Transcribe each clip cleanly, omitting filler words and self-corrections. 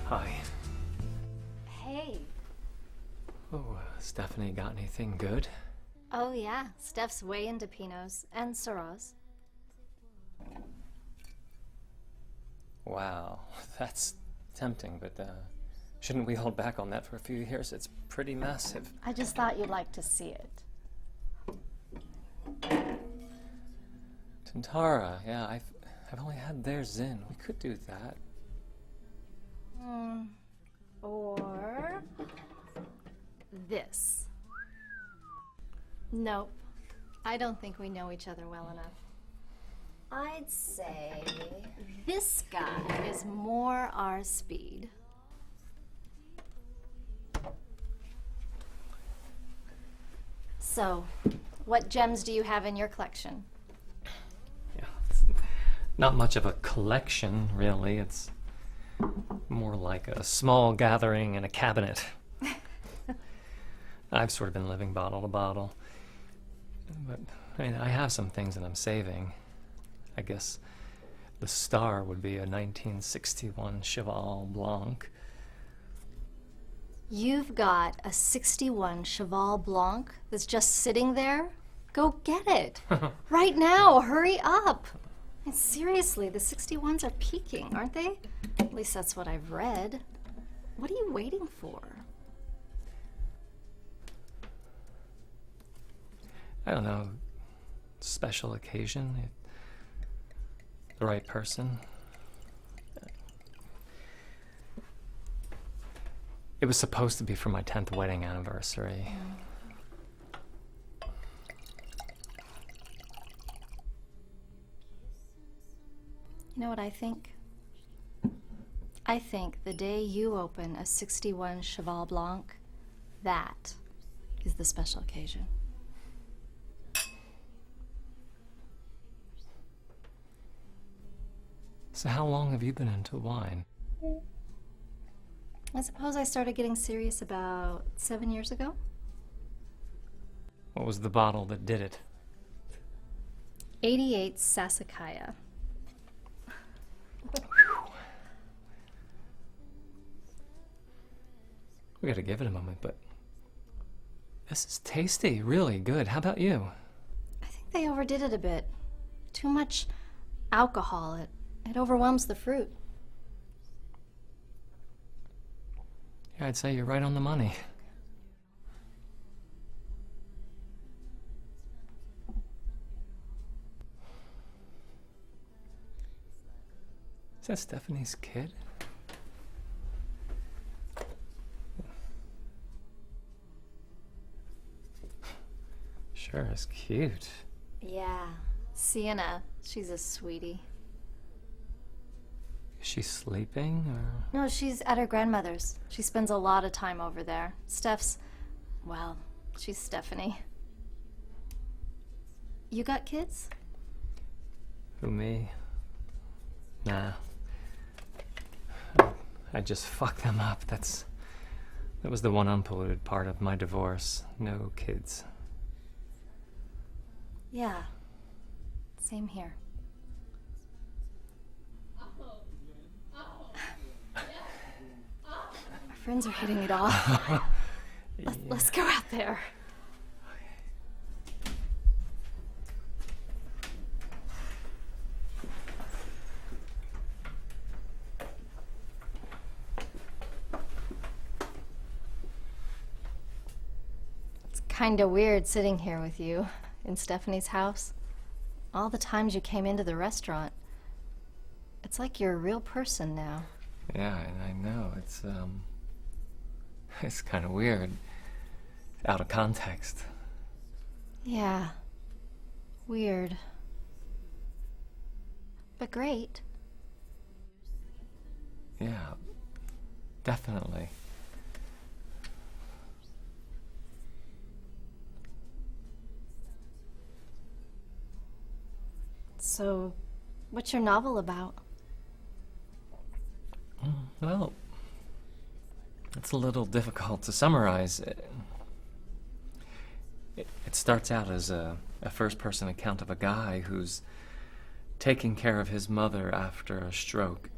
Hi. Hey. Oh, Stephanie got anything good? Oh yeah, Steph's way into Pinots and Syrahs. Wow, that's tempting, but shouldn't we hold back on that for a few years? It's pretty massive. I just thought you'd like to see it. Tantara, yeah, I've only had their Zin. We could do that. Or this. Nope. I don't think we know each other well enough. I'd say this guy is more our speed. So, what gems do you have in your collection? Yeah, it's not much of a collection, really. It's more like a small gathering in a cabinet. I've sort of been living bottle to bottle. But I have some things that I'm saving. I guess the star would be a 1961 Cheval Blanc. You've got a 61 Cheval Blanc that's just sitting there? Go get it. Right now, hurry up. And seriously, the 61s are peaking, aren't they? At least that's what I've read. What are you waiting for? I don't know, special occasion, the right person. It was supposed to be for my 10th wedding anniversary. You know what I think? I think the day you open a 61 Cheval Blanc, that is the special occasion. So how long have you been into wine? I suppose I started getting serious about 7 years ago. What was the bottle that did it? 88 Sassicaia. We gotta give it a moment, but this is tasty, really good. How about you? I think they overdid it a bit. Too much alcohol. It overwhelms the fruit. Yeah, I'd say you're right on the money. Is that Stephanie's kid? Sure is cute. Yeah. Sienna. She's a sweetie. Is she sleeping, or? No, she's at her grandmother's. She spends a lot of time over there. Steph's, well, she's Stephanie. You got kids? Who, me? Nah. I just fucked them up. That was the one unpolluted part of my divorce. No kids. Yeah. Same here. Our friends are hitting it off. Let's go out there. It's kinda weird sitting here with you in Stephanie's house. All the times you came into the restaurant. It's like you're a real person now. Yeah, I know. It's kind of weird. Out of context. Yeah. Weird. But great. Yeah, definitely. So, what's your novel about? Well, it's a little difficult to summarize. It starts out as a first-person account of a guy who's taking care of his mother after a stroke.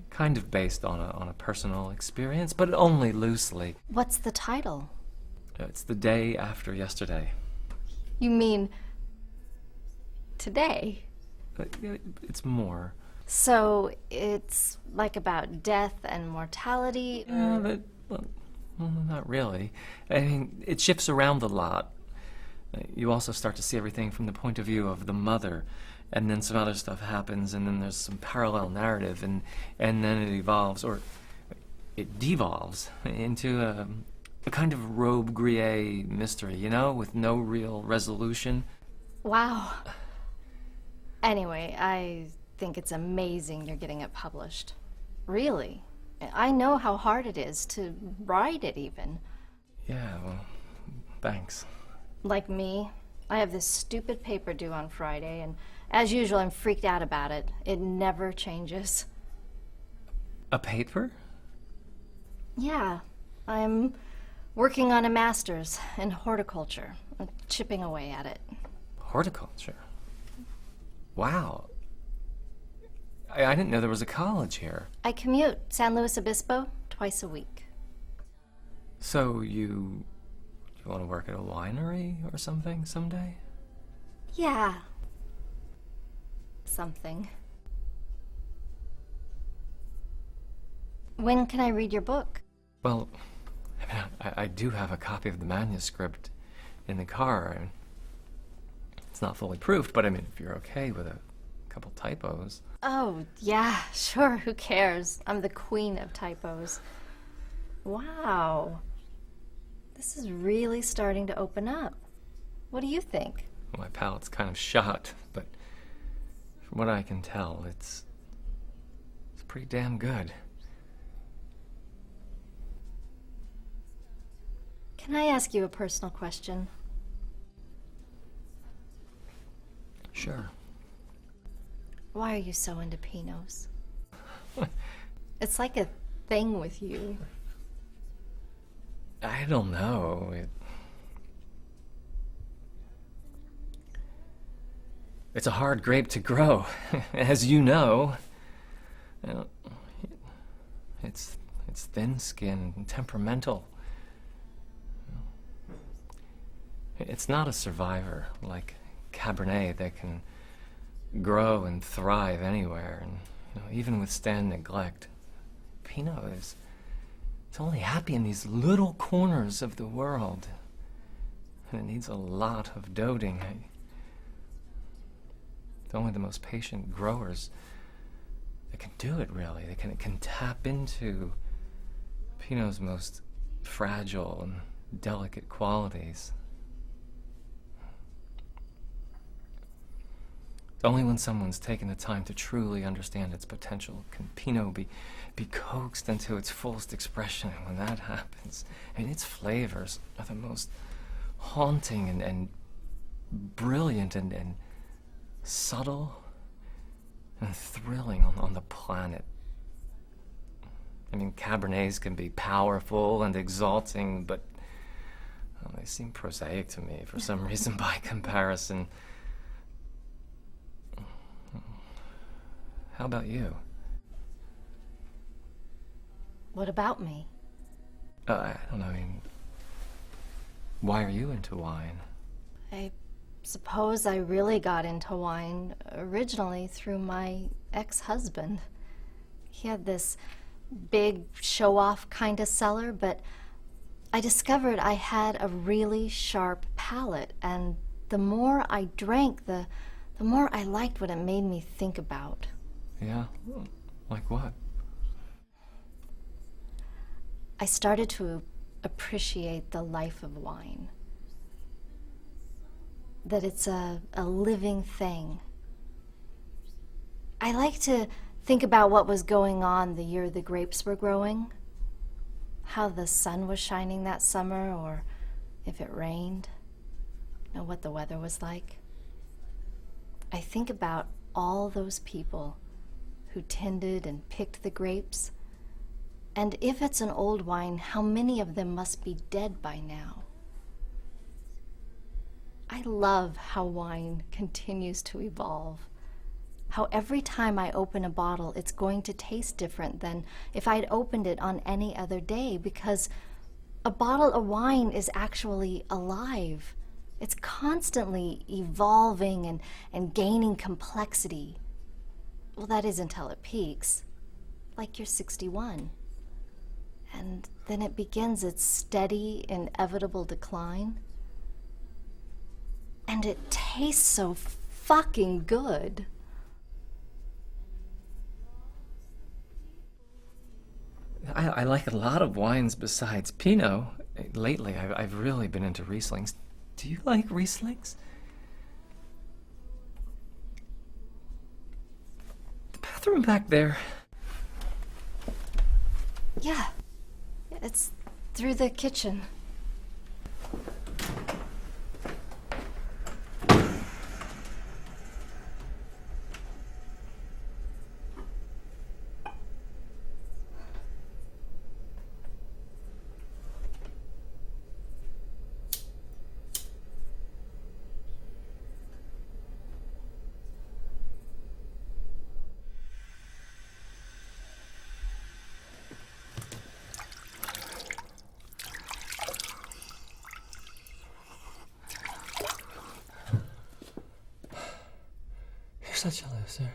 kind of based on a personal experience, but only loosely. What's the title? It's the day after yesterday. You mean today? It's more. So it's like about death and mortality? Yeah, but, well, not really. I mean, it shifts around a lot. You also start to see everything from the point of view of the mother, and then some other stuff happens, and then there's some parallel narrative, and then it evolves, or it devolves into a kind of Robbe-Grillet mystery, you know, with no real resolution. Wow. Anyway, I think it's amazing you're getting it published. Really. I know how hard it is to write it even. Yeah, well, thanks. Like me, I have this stupid paper due on Friday, and as usual, I'm freaked out about it. It never changes. A paper? Yeah, I'm working on a master's in horticulture, chipping away at it. Horticulture? Wow. I didn't know there was a college here. I commute San Luis Obispo twice a week. So you want to work at a winery or something someday? Yeah. Something. When can I read your book? Well, I mean, I do have a copy of the manuscript in the car. And it's not fully proofed, but I mean, if you're okay with a couple typos. Oh, yeah, sure, who cares? I'm the queen of typos. Wow. This is really starting to open up. What do you think? My palate's kind of shot, but from what I can tell, it's pretty damn good. Can I ask you a personal question? Sure. Why are you so into Pinots? It's like a thing with you. I don't know. It's a hard grape to grow, as you know. You know, it's thin-skinned and temperamental. It's not a survivor like Cabernet that can grow and thrive anywhere and, you know, even withstand neglect. Pinot is, it's only happy in these little corners of the world, and it needs a lot of doting. It's only the most patient growers that can do it, really. They can tap into Pinot's most fragile and delicate qualities. It's only when someone's taken the time to truly understand its potential can Pinot be coaxed into its fullest expression. And when that happens, I mean, its flavors are the most haunting and brilliant and subtle and thrilling on the planet. I mean, Cabernets can be powerful and exalting, but well, they seem prosaic to me for some reason by comparison. How about you? What about me? I don't know, I mean, why are you into wine? I suppose I really got into wine originally through my ex-husband. He had this big show-off kind of cellar, but I discovered I had a really sharp palate, and the more I drank, the more I liked what it made me think about. Yeah? Like what? I started to appreciate the life of wine. That it's a living thing. I like to think about what was going on the year the grapes were growing, how the sun was shining that summer, or if it rained, you know, what the weather was like. I think about all those people who tended and picked the grapes, and if it's an old wine, how many of them must be dead by now. I love how wine continues to evolve. How every time I open a bottle, it's going to taste different than if I'd opened it on any other day, because a bottle of wine is actually alive. It's constantly evolving and gaining complexity. Well, that is until it peaks, like your 61. And then it begins its steady, inevitable decline. And it tastes so fucking good. I like a lot of wines besides Pinot. Lately, I've really been into Rieslings. Do you like Rieslings? The bathroom back there. Yeah, it's through the kitchen. You're such a loser.